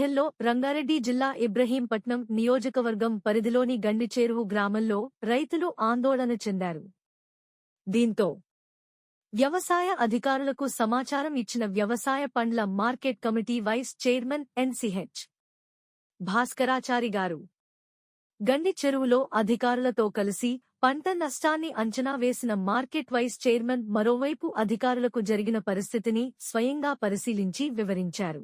నేపథ్యంలో రంగారెడ్డి జిల్లా ఇబ్రహీంపట్నం నియోజకవర్గం పరిధిలోని గండిచేరువు గ్రామంలో రైతులు ఆందోళన చెందారు. దీంతో వ్యవసాయ అధికారులకు సమాచారం ఇచ్చిన వ్యవసాయ పండ్ల market committee vice chairman NCH Bhaskarachari గారు గండి చెరువులో అధికారులతో కలిసి పంట నష్టాన్ని అంచనా వేసిన మార్కెట్ వైస్ చైర్మన్ మరోవైపు అధికారులకు జరిగిన పరిస్థితిని స్వయంగా పరిశీలించి వివరించారు.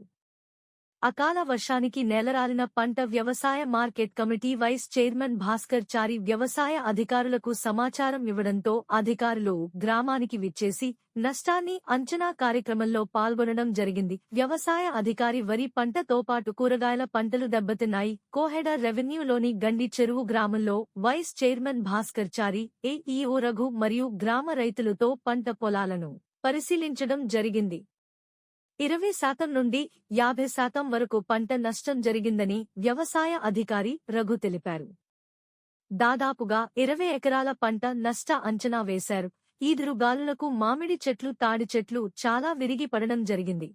అకాల వర్షానికి నేలరాలిన పంట వ్యవసాయ market committee vice chairman Bhaskar Chari వ్యవసాయ అధికారులకు సమాచారం ఇవ్వడంతో అధికారులు గ్రామానికి విచ్చేసి నష్టాన్ని అంచనా కార్యక్రమంలో పాల్గొనడం జరిగింది. వ్యవసాయ అధికారి వరి పంటతో పాటు కూరగాయల పంటలు దెబ్బతిన్నాయి. కోహెడ రెవెన్యూలోని గండి చెరువు గ్రామంలో వైస్ చైర్మన్ భాస్కర్ చారి, ఏఈఓ రఘు మరియు గ్రామ రైతులతో పంట పొలాలను పరిశీలించడం జరిగింది. 20% నుండి 50% వరకు పంట నష్టం జరిగిందని వ్యవసాయ అధికారి రఘు తెలిపారు. దాదాపుగా 20 ఎకరాల పంట నష్ట అంచనా వేశారు. ఈదురుగాలులకు మామిడి చెట్లు, తాడి చెట్లు చాలా విరిగి పడడం జరిగింది.